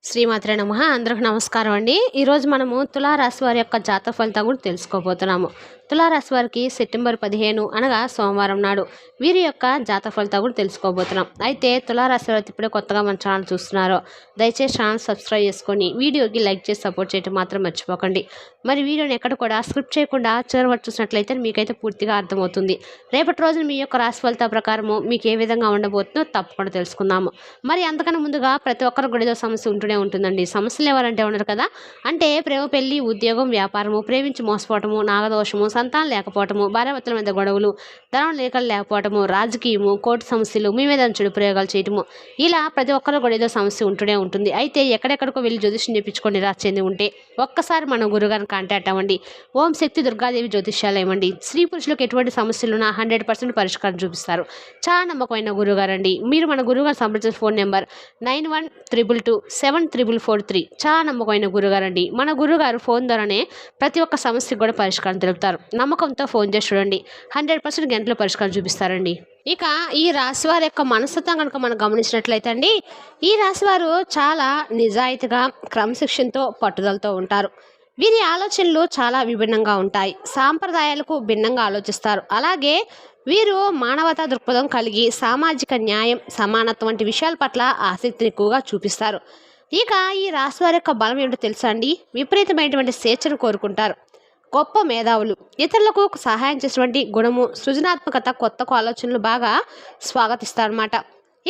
శ్రీమాత్రే నమః. అందరికి నమస్కారం అండి. ఈరోజు మనము తులారాశి వారి యొక్క జాతక ఫలితం కూడా తెలుసుకోబోతున్నాము. తులారాశి వారికి సెప్టెంబర్ 15 అనగా సోమవారం నాడు వీరి యొక్క జాతక ఫలితం కూడా తెలుసుకోబోతున్నాం. అయితే తులారాశి వారు ఇప్పుడే కొత్తగా మన ఛానల్ చూస్తున్నారో దయచేసి ఛానల్ సబ్స్క్రైబ్ చేసుకొని వీడియోకి లైక్ చేసి సపోర్ట్ చేయడం మాత్రం మర్చిపోకండి. మరి వీడియోని ఎక్కడ కూడా స్క్రిప్ట్ చేయకుండా చివరి వరకు చూసినట్లయితే మీకైతే పూర్తిగా అర్థమవుతుంది. రేపటి రోజున మీ యొక్క రాశి ఫలితాల ప్రకారము మీకు ఏ విధంగా ఉండబోతుందో తప్పకుండా తెలుసుకుందాము. మరి అంతకన్నా ముందుగా ప్రతి ఒక్కరు కూడా ఏదో సమస్య ఉంటూనే ఉంటుందండి. సమస్యలు ఎవరంటే ఉన్నారు కదా, అంటే ప్రేమ, పెళ్లి, ఉద్యోగం, వ్యాపారము, ప్రేమించి మోసపోవటము, నాగదోషము, సంతానం లేకపోవటము, భార్యాభర్తల మీద గొడవలు, ధనం లేఖలు లేకపోవటము, రాజకీయము, కోర్టు సమస్యలు, మీ మీద చెడు ప్రయోగాలు చేయటము, ఇలా ప్రతి ఒక్కరు కూడా ఏదో సమస్య ఉంటూనే ఉంటుంది. అయితే ఎక్కడెక్కడికో వెళ్ళి జ్యోతిష్యం చేయించుకొని నిరాశ చెంది ఉంటే ఒక్కసారి మన గురుగారిని కాంటాక్ట్ అవ్వండి. ఓం శక్తి దుర్గాదేవి జ్యోతిష్యాలయం అండి. స్త్రీ పురుషులకు ఎటువంటి సమస్యలున్నా 100% పరిష్కారం చూపిస్తారు. చాలా నమ్మకమైన గురుగారు అండి. మీరు మన గురుగారు సంప్రదించిన ఫోన్ నెంబర్ 9122274443. చాలా నమ్మకమైన గురుగారు అండి. మన గురుగారు ఫోన్ ద్వారానే ప్రతి ఒక్క సమస్యకు కూడా పరిష్కారం తెలుపుతారు. నమ్మకంతో ఫోన్ చేసి చూడండి, 100% గంటలో పరిష్కారం చూపిస్తారండి. ఇక ఈ రాశివారి యొక్క మనస్తత్వం కనుక మనం గమనించినట్లయితే అండి, ఈ రాశివారు చాలా నిజాయితీగా, క్రమశిక్షణతో, పట్టుదలతో ఉంటారు. వీరి ఆలోచనలు చాలా విభిన్నంగా ఉంటాయి. సాంప్రదాయాలకు భిన్నంగా ఆలోచిస్తారు. అలాగే వీరు మానవతా దృక్పథం కలిగి సామాజిక న్యాయం, సమానత్వం వంటి విషయాల పట్ల ఆసక్తిని ఎక్కువగా చూపిస్తారు. ఇక ఈ రాశివారి యొక్క బలం ఏమిటో తెలుసా అండి? విపరీతమైనటువంటి స్వేచ్ఛను కోరుకుంటారు. గొప్ప మేధావులు, ఇతరులకు సహాయం చేసేటువంటి గుణము, సృజనాత్మకత, కొత్త ఆలోచనలు బాగా స్వాగతిస్తారన్నమాట.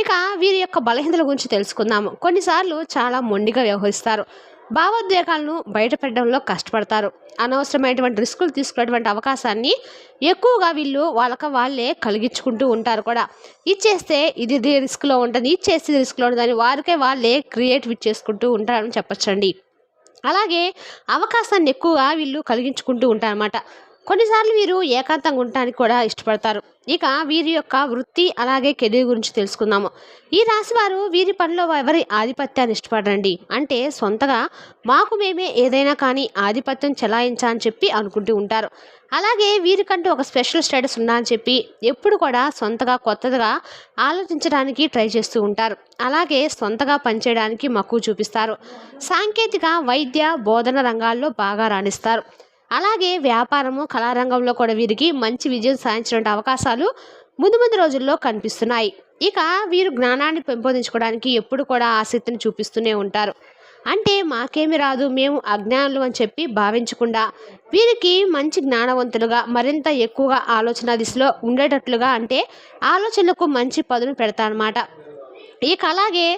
ఇక వీరి యొక్క బలహీనతల గురించి తెలుసుకుందాము. కొన్నిసార్లు చాలా మొండిగా వ్యవహరిస్తారు. భావోద్వేగాలను బయటపెట్టడంలో కష్టపడతారు. అనవసరమైనటువంటి రిస్కులు తీసుకునేటువంటి అవకాశాన్ని ఎక్కువగా వీళ్ళు వాళ్ళే కలిగించుకుంటూ ఉంటారు కూడా. ఇచ్చేస్తే ఇది రిస్క్లో ఉంటుంది, ఇచ్చేస్తే ఇది రిస్క్లో ఉంటుందని వాళ్ళే క్రియేటివ్ చేసుకుంటూ ఉంటారని చెప్పచ్చండి. అలాగే అవకాశాన్ని ఎక్కువగా వీళ్ళు కలిగించుకుంటూ ఉంటారన్నమాట. కొన్నిసార్లు వీరు ఏకాంతంగా ఉండటానికి కూడా ఇష్టపడతారు. ఇక వీరి యొక్క వృత్తి అలాగే కెరీర్ గురించి తెలుసుకుందాము. ఈ రాశివారు వీరి పనిలో ఎవరి ఆధిపత్యాన్ని ఇష్టపడరండి. అంటే సొంతగా మాకు మేమే ఏదైనా కానీ ఆధిపత్యం చెలాయించా అని చెప్పి అనుకుంటూ ఉంటారు. అలాగే వీరికంటూ ఒక స్పెషల్ స్టేటస్ ఉందా అని చెప్పి ఎప్పుడు కూడా సొంతగా కొత్తగా ఆలోచించడానికి ట్రై చేస్తూ ఉంటారు. అలాగే సొంతగా పనిచేయడానికి మక్కువ చూపిస్తారు. సాంకేతిక, వైద్య, బోధన రంగాల్లో బాగా రాణిస్తారు. అలాగే వ్యాపారము, కళారంగంలో కూడా వీరికి మంచి విజయం సాధించిన అవకాశాలు ముందు రోజుల్లో కనిపిస్తున్నాయి. ఇక వీరు జ్ఞానాన్ని పెంపొందించుకోవడానికి ఎప్పుడు కూడా ఆసక్తిని చూపిస్తూనే ఉంటారు. అంటే మాకేమి రాదు, మేము అజ్ఞానులు అని చెప్పి భావించకుండా వీరికి మంచి జ్ఞానవంతులుగా, మరింత ఎక్కువగా ఆలోచన దిశలో ఉండేటట్లుగా, అంటే ఆలోచనలకు మంచి పదును పెడతారన్నమాట. ఇక అలాగే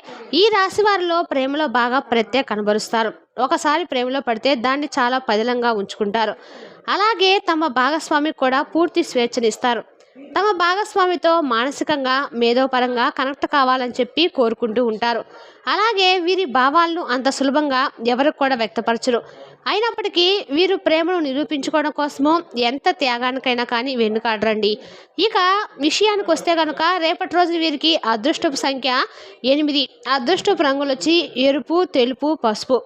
ఈ రాశి వారిలో ప్రేమలో బాగా ప్రత్యేక కనబరుస్తారు. ఒకసారి ప్రేమలో పడితే దాన్ని చాలా పదిలంగా ఉంచుకుంటారు. అలాగే తమ భాగస్వామికి కూడా పూర్తి స్వేచ్ఛనిస్తారు. తమ భాగస్వామితో మానసికంగా, మేధోపరంగా కనెక్ట్ కావాలని చెప్పి కోరుకుంటూ ఉంటారు. అలాగే వీరి భావాలను అంత సులభంగా ఎవరికి కూడా వ్యక్తపరచరు. అయినప్పటికీ వీరు ప్రేమను నిరూపించుకోవడం కోసము ఎంత త్యాగానికైనా కానీ వెనుకాడరండి. ఇక విషయానికి వస్తే కనుక రేపటి రోజు వీరికి అదృష్టపు సంఖ్య 8. అదృష్టపు రంగులు వచ్చి ఎరుపు, తెలుపు, పసుపు.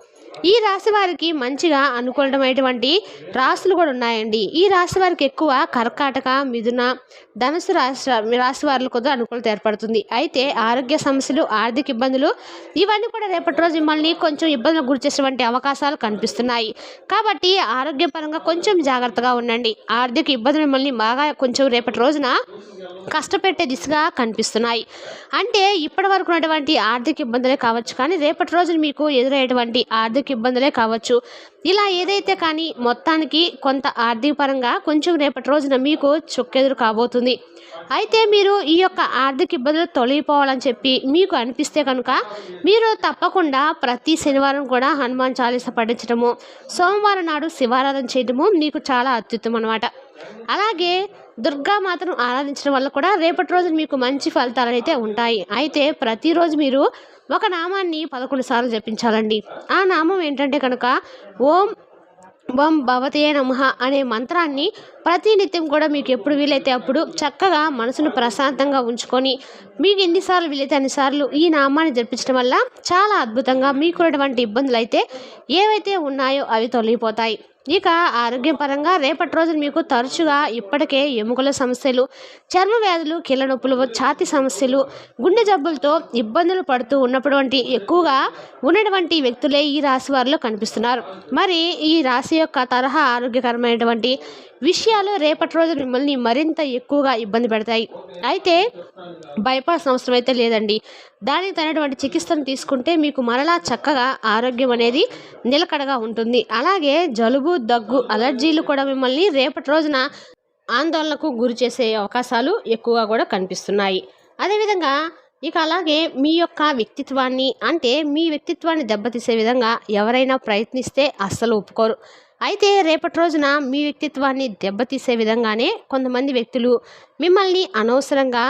ఈ రాశి వారికి మంచిగా అనుకూలమైనటువంటి రాశులు కూడా ఉన్నాయండి. ఈ రాశి వారికి ఎక్కువ కర్కాటక, మిథున, ధనుసు రాశి వారికి కూడా అనుకూలత ఏర్పడుతుంది. అయితే ఆరోగ్య సమస్యలు, ఆర్థిక ఇబ్బందులు ఇవన్నీ కూడా రేపటి రోజు మిమ్మల్ని కొంచెం ఇబ్బందులకు గురి చేసేటువంటి అవకాశాలు కనిపిస్తున్నాయి. కాబట్టి ఆరోగ్యపరంగా కొంచెం జాగ్రత్తగా ఉండండి. ఆర్థిక ఇబ్బందులు మిమ్మల్ని బాగా కొంచెం రేపటి రోజున కష్టపెట్టే దిశగా కనిపిస్తున్నాయి. అంటే ఇప్పటి వరకు ఉన్నటువంటి ఆర్థిక ఇబ్బందులే కావచ్చు, కానీ రేపటి రోజున మీకు ఎదురయ్యేటువంటి ఆర్థిక ఇబ్బందులే కావచ్చు. ఇలా ఏదైతే కానీ మొత్తానికి కొంత ఆర్థిక పరంగా కొంచెం రేపటి రోజున మీకు చుక్కెదురు కాబోతుంది. అయితే మీరు ఈ యొక్క ఆర్థిక ఇబ్బందులు తొలగిపోవాలని చెప్పి మీకు అనిపిస్తే కనుక మీరు తప్పకుండా ప్రతి శనివారం కూడా హనుమాన్ చాలీస పఠించడము, సోమవారం నాడు శివారాధన చేయడము మీకు చాలా అత్యుత్తమం అన్నమాట. అలాగే దుర్గామాతను ఆరాధించడం వల్ల కూడా రేపటి రోజు మీకు మంచి ఫలితాలు అయితే ఉంటాయి. అయితే ప్రతిరోజు మీరు ఒక నామాన్ని 11 సార్లు జపించాలండి. ఆ నామం ఏంటంటే కనుక ఓం వం భవతే నమః అనే మంత్రాన్ని ప్రతినిత్యం కూడా మీకు ఎప్పుడు వీలైతే అప్పుడు చక్కగా మనసును ప్రశాంతంగా ఉంచుకొని మీకు ఎన్నిసార్లు వీలైతే అన్నిసార్లు ఈ నామాన్ని జపించడం వల్ల చాలా అద్భుతంగా మీకున్నటువంటి ఇబ్బందులు అయితే ఏవైతే ఉన్నాయో అవి తొలగిపోతాయి. ఇక ఆరోగ్యం పరంగా రేపటి రోజున మీకు తరచుగా ఇప్పటికే ఎముకల సమస్యలు, చర్మ వ్యాధులు, కీళ్ళ నొప్పులు, ఛాతీ సమస్యలు, గుండె జబ్బులతో ఇబ్బందులు పడుతూ ఉన్నటువంటి ఎక్కువగా ఉన్నటువంటి వ్యక్తులే ఈ రాశి వారిలో కనిపిస్తున్నారు. మరి ఈ రాశి యొక్క తరహా ఆరోగ్యకరమైనటువంటి విషయాలు రేపటి రోజు మిమ్మల్ని మరింత ఎక్కువగా ఇబ్బంది పెడతాయి. అయితే భయపడాల్సిన అవసరం అయితే లేదండి. దానికి తగినటువంటి చికిత్సను తీసుకుంటే మీకు మరలా చక్కగా ఆరోగ్యం అనేది నిలకడగా ఉంటుంది. అలాగే జలుబు, దగ్గు, అలర్జీలు కూడా మిమ్మల్ని రేపటి రోజున ఆందోళనకు గురి చేసే అవకాశాలు ఎక్కువగా కూడా కనిపిస్తున్నాయి. అదేవిధంగా ఇక అలాగే మీ యొక్క వ్యక్తిత్వాన్ని అంటే మీ వ్యక్తిత్వాన్ని దెబ్బతీసే విధంగా ఎవరైనా ప్రయత్నిస్తే అస్సలు ఒప్పుకోరు. అయితే రేపటి రోజున మీ వ్యక్తిత్వాన్ని దెబ్బతీసే విధంగానే కొంతమంది వ్యక్తులు మిమ్మల్ని అనవసరంగా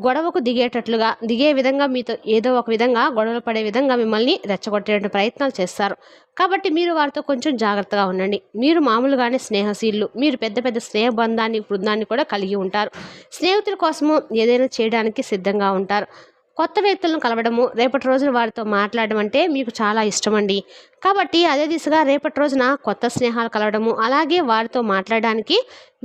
గొడవకు దిగే విధంగా మీతో ఏదో ఒక విధంగా గొడవలు పడే విధంగా మిమ్మల్ని రెచ్చగొట్టే ప్రయత్నాలు చేస్తారు. కాబట్టి మీరు వారితో కొంచెం జాగ్రత్తగా ఉండండి. మీరు మామూలుగానే స్నేహశీలు, మీరు పెద్ద పెద్ద స్నేహ బృందాన్ని కూడా కలిగి ఉంటారు. స్నేహితుల కోసము ఏదైనా చేయడానికి సిద్ధంగా ఉంటారు. కొత్త వ్యక్తులను కలవడము, రేపటి రోజున వారితో మాట్లాడడం అంటే మీకు చాలా ఇష్టమండి. కాబట్టి అదే దిశగా రేపటి రోజున కొత్త స్నేహాలు కలవడము, అలాగే వారితో మాట్లాడడానికి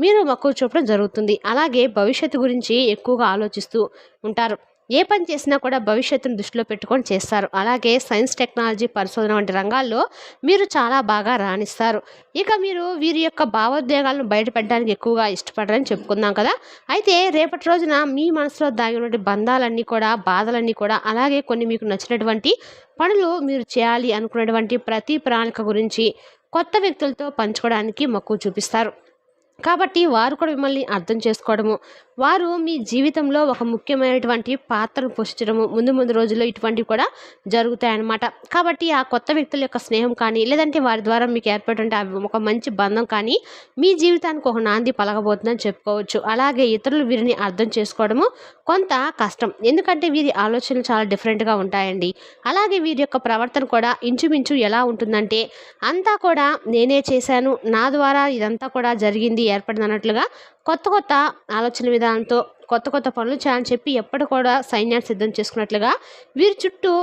మీరు మక్కువ చూపడం జరుగుతుంది. అలాగే భవిష్యత్తు గురించి ఎక్కువగా ఆలోచిస్తూ ఉంటారు. ఏ పని చేసినా కూడా భవిష్యత్తును దృష్టిలో పెట్టుకొని చేస్తారు. అలాగే సైన్స్, టెక్నాలజీ, పరిశోధన వంటి రంగాల్లో మీరు చాలా బాగా రాణిస్తారు. ఇక మీరు వీరి యొక్క భావోద్వేగాలను బయటపెట్టడానికి ఎక్కువగా ఇష్టపడరని చెప్పుకుందాం కదా. అయితే రేపటి రోజున మీ మనసులో దాగినటువంటి బంధాలన్నీ కూడా, బాధలన్నీ కూడా, అలాగే కొన్ని మీకు నచ్చినటువంటి పనులు మీరు చేయాలి అనుకున్నటువంటి ప్రతి ప్రణాళిక గురించి కొత్త వ్యక్తులతో పంచుకోవడానికి మక్కువ చూపిస్తారు. కాబట్టి వారు కూడా మిమ్మల్ని అర్థం చేసుకోవడము, వారు మీ జీవితంలో ఒక ముఖ్యమైనటువంటి పాత్రను పోషించడము ముందు ముందు రోజుల్లో ఇటువంటివి కూడా జరుగుతాయన్నమాట. కాబట్టి ఆ కొత్త వ్యక్తుల యొక్క స్నేహం కానీ, లేదంటే వారి ద్వారా మీకు ఏర్పడినటువంటి ఒక మంచి బంధం కానీ మీ జీవితానికి ఒక నాంది పలకబోతుందని చెప్పుకోవచ్చు. అలాగే ఇతరులు వీరిని అర్థం చేసుకోవడము కొంత కష్టం, ఎందుకంటే వీరి ఆలోచనలు చాలా డిఫరెంట్గా ఉంటాయండి. అలాగే వీరి యొక్క ప్రవర్తన కూడా ఇంచుమించు ఎలా ఉంటుందంటే అంతా కూడా నేనే చేశాను, నా ద్వారా ఇదంతా కూడా జరిగింది, ఏర్పడింది అన్నట్లుగా కొత్త కొత్త ఆలోచన విధానంతో కొత్త కొత్త పనులు చేయాలని చెప్పి ఎప్పుడు కూడా సైన్యాన్ని సిద్ధం చేసుకున్నట్లుగా వీరి చుట్టూ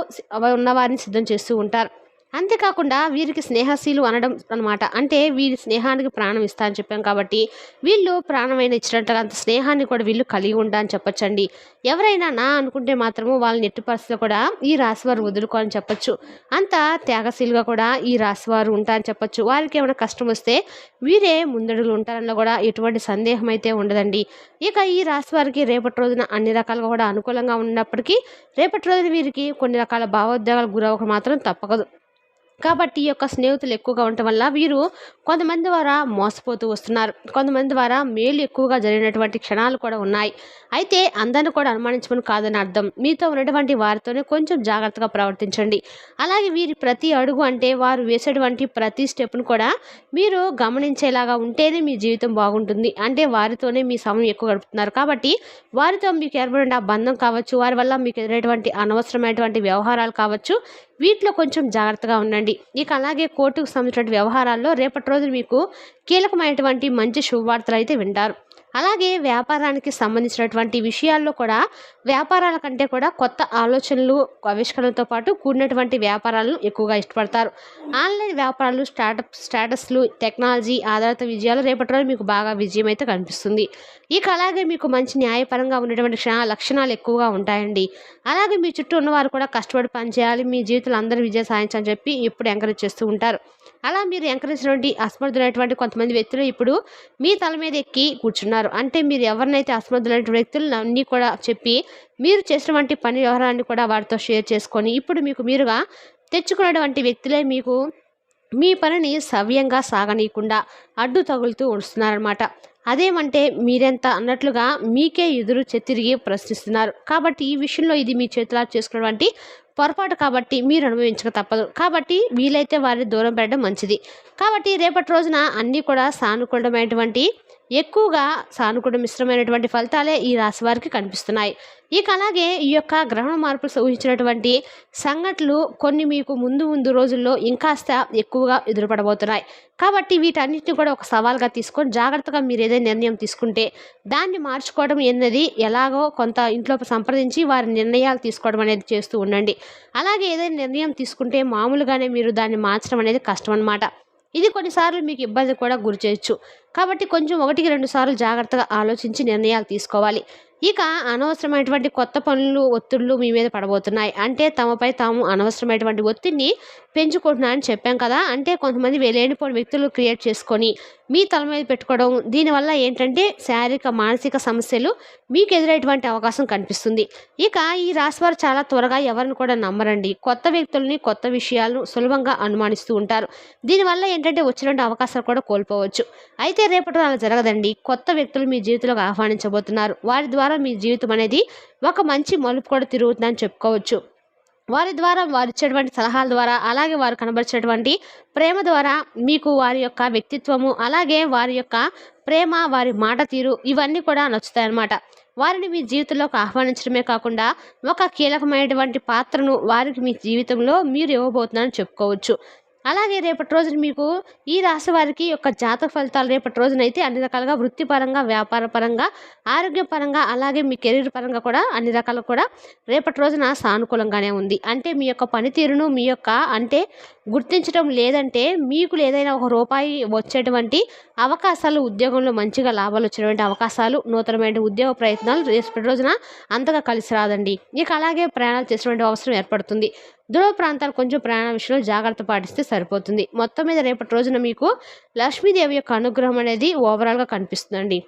ఉన్నవారిని సిద్ధం చేస్తూ ఉంటారు. అంతేకాకుండా వీరికి స్నేహశీలు అనడం అనమాట. అంటే వీరి స్నేహానికి ప్రాణం ఇస్తా అని చెప్పాం కాబట్టి వీళ్ళు ప్రాణమైన ఇచ్చినట్టుగా అంత స్నేహాన్ని కూడా వీళ్ళు కలిగి ఉంటా అని చెప్పొచ్చండి. ఎవరైనా నా అనుకుంటే మాత్రము వాళ్ళని ఎట్టి పరిస్థితుల్లో కూడా ఈ రాశివారు వదులుకోవాలని చెప్పొచ్చు. అంత త్యాగశీలుగా కూడా ఈ రాశివారు ఉంటా అని చెప్పొచ్చు. వారికి ఏమైనా కష్టం వస్తే వీరే ముందడుగులు ఉంటారన్న కూడా ఎటువంటి సందేహం అయితే ఉండదండి. ఇక ఈ రాశి వారికి రేపటి రోజున అన్ని రకాలుగా కూడా అనుకూలంగా ఉన్నప్పటికీ రేపటి రోజున వీరికి కొన్ని రకాల భావోద్వేగాలు గురవక మాత్రం తప్పకదు. కాబట్టి ఈ యొక్క స్నేహితులు ఎక్కువగా ఉండటం వల్ల వీరు కొంతమంది ద్వారా మోసపోతూ వస్తున్నారు. కొంతమంది ద్వారా మేలు ఎక్కువగా జరిగినటువంటి క్షణాలు కూడా ఉన్నాయి. అయితే అందరిని కూడా అనుమానించమని కాదని అర్థం. మీతో ఉన్నటువంటి వారితోనే కొంచెం జాగ్రత్తగా ప్రవర్తించండి. అలాగే వీరి ప్రతి అడుగు అంటే వారు వేసేటువంటి ప్రతి స్టెప్ను కూడా మీరు గమనించేలాగా ఉంటేనే మీ జీవితం బాగుంటుంది. అంటే వారితోనే మీ సమయం ఎక్కువ గడుపుతున్నారు కాబట్టి వారితో మీకు ఏర్పడిన ఆ బంధం కావచ్చు, వారి వల్ల మీకు ఎదురైనటువంటి అనవసరమైనటువంటి వ్యవహారాలు కావచ్చు, వీటిలో కొంచెం జాగ్రత్తగా ఉండండి. ఇక అలాగే కోర్టుకు సంబంధించిన వ్యవహారాల్లో రేపటి రోజు మీకు కీలకమైనటువంటి మంచి శుభవార్తలు అయితే వింటారు. అలాగే వ్యాపారానికి సంబంధించినటువంటి విషయాల్లో కూడా వ్యాపారాల కంటే కూడా కొత్త ఆలోచనలు, ఆవిష్కరణలతో పాటు కూడినటువంటి వ్యాపారాలను ఎక్కువగా ఇష్టపడతారు. ఆన్లైన్ వ్యాపారాలు, స్టాటస్లు, టెక్నాలజీ ఆధారిత విజయాలు రేపటి రోజు మీకు బాగా విజయం అయితే కనిపిస్తుంది. ఇక అలాగే మీకు మంచి న్యాయపరంగా ఉన్నటువంటి లక్షణాలు ఎక్కువగా ఉంటాయండి. అలాగే మీ చుట్టూ ఉన్నవారు కూడా కష్టపడి పనిచేయాలి, మీ జీవితంలో అందరూ విజయం సాధించాలని చెప్పి ఎప్పుడు ఎంకరేజ్ చేస్తూ ఉంటారు. అలా మీరు ఎంకరేజ్ నుండి అసమర్థులైనటువంటి కొంతమంది వ్యక్తులు ఇప్పుడు మీ తల మీద ఎక్కి కూర్చున్నారు. అంటే మీరు ఎవరినైతే అసమర్థులైనటువంటి వ్యక్తులు అన్నీ కూడా చెప్పి మీరు చేసినటువంటి పని వ్యవహారాన్ని కూడా వారితో షేర్ చేసుకొని ఇప్పుడు మీరుగా తెచ్చుకున్నటువంటి వ్యక్తులే మీకు మీ పనిని సవ్యంగా సాగనీయకుండా అడ్డు తగులుతూ వస్తున్నారనమాట. అదేమంటే మీరెంత అన్నట్లుగా మీకే ఎదురు తిరిగి ప్రశ్నిస్తున్నారు. కాబట్టి ఈ విషయంలో ఇది మీ చేతులా చేసుకున్నటువంటి పొరపాటు కాబట్టి మీరు అనుభవించక తప్పదు. కాబట్టి వీలైతే వారిని దూరం పెట్టడం మంచిది. కాబట్టి రేపటి రోజున అన్నీ కూడా ఎక్కువగా సానుకూల మిశ్రమైనటువంటి ఫలితాలే ఈ రాశి వారికి కనిపిస్తున్నాయి. ఇక అలాగే ఈ యొక్క గ్రహణ మార్పులు సూచించినటువంటి సంఘటనలు కొన్ని మీకు ముందు రోజుల్లో ఇంకాస్త ఎక్కువగా ఎదురుపడబోతున్నాయి. కాబట్టి వీటన్నిటిని కూడా ఒక సవాల్గా తీసుకొని జాగ్రత్తగా మీరు ఏదైనా నిర్ణయం తీసుకుంటే దాన్ని మార్చుకోవడం అన్నది ఎలాగో కొంత ఇంట్లో సంప్రదించి వారి నిర్ణయాలు తీసుకోవడం అనేది చేస్తూ ఉండండి. అలాగే ఏదైనా నిర్ణయం తీసుకుంటే మామూలుగానే మీరు దాన్ని మార్చడం అనేది కష్టం అన్నమాట. ఇది కొన్నిసార్లు మీకు ఇబ్బంది కూడా గురి చేయొచ్చు. కాబట్టి కొంచెం 1, 2 సార్లు జాగ్రత్తగా ఆలోచించి నిర్ణయాలు తీసుకోవాలి. ఇక అనవసరమైనటువంటి కొత్త పనులు, ఒత్తిడులు మీ మీద పడబోతున్నాయి. అంటే తమపై తాము అనవసరమైనటువంటి ఒత్తిడిని పెంచుకుంటున్నారని చెప్పాం కదా! అంటే కొంతమంది లేనిపోని వ్యక్తులు క్రియేట్ చేసుకొని మీ తల మీద పెట్టుకోవడం. దీనివల్ల ఏంటంటే శారీరక, మానసిక సమస్యలు మీకు ఎదురయ్యేటువంటి అవకాశం కనిపిస్తుంది. ఇక ఈ రాశివారు చాలా త్వరగా ఎవరిని కూడా నమ్మరండి. కొత్త వ్యక్తుల్ని, కొత్త విషయాలను సులభంగా అనుమానిస్తూ ఉంటారు. దీనివల్ల ఏంటంటే వచ్చినటువంటి అవకాశాలు కూడా కోల్పోవచ్చు. అయితే రేపటి అలా జరగదండి. కొత్త వ్యక్తులు మీ జీవితంలోకి ఆహ్వానించబోతున్నారు. వారి ద్వారా మీ జీవితం అనేది ఒక మంచి మలుపు కూడా తిరుగుతుందని చెప్పుకోవచ్చు. వారి ద్వారా వారిచ్చేటువంటి సలహాల ద్వారా, అలాగే వారు కనబరిచేటువంటి ప్రేమ ద్వారా మీకు వారి యొక్క వ్యక్తిత్వము, అలాగే వారి యొక్క ప్రేమ, వారి మాట తీరు ఇవన్నీ కూడా నచ్చుతాయన్నమాట. వారిని మీ జీవితంలోకి ఆహ్వానించడమే కాకుండా ఒక కీలకమైనటువంటి పాత్రను వారికి మీ జీవితంలో మీరు ఇవ్వబోతున్నారని చెప్పుకోవచ్చు. అలాగే రేపటి రోజున మీకు ఈ రాశి వారికి యొక్క జాతక ఫలితాలు రేపటి రోజునైతే అన్ని రకాలుగా వృత్తిపరంగా, వ్యాపార పరంగా, ఆరోగ్యపరంగా, అలాగే మీ కెరీర్ పరంగా కూడా అన్ని రకాలు కూడా రేపటి రోజున సానుకూలంగానే ఉంది. అంటే మీ యొక్క పనితీరును మీ యొక్క అంటే గుర్తించడం లేదంటే మీకు ఏదైనా ఒక రూపాయి వచ్చేటువంటి అవకాశాలు, ఉద్యోగంలో మంచిగా లాభాలు వచ్చేటువంటి అవకాశాలు, నూతనమైన ఉద్యోగ ప్రయత్నాలు రేపటి రోజున అంతగా కలిసి రాదండి. ఇక అలాగే ప్రయాణాలు చేసేటువంటి అవసరం ఏర్పడుతుంది. దూర ప్రాంతాలు కొంచెం ప్రయాణ విషయంలో జాగ్రత్త పాటిస్తే సరిపోతుంది. మొత్తం మీద రేపటి రోజున మీకు లక్ష్మీదేవి యొక్క అనుగ్రహం అనేది ఓవరాల్గా కనిపిస్తుందండి.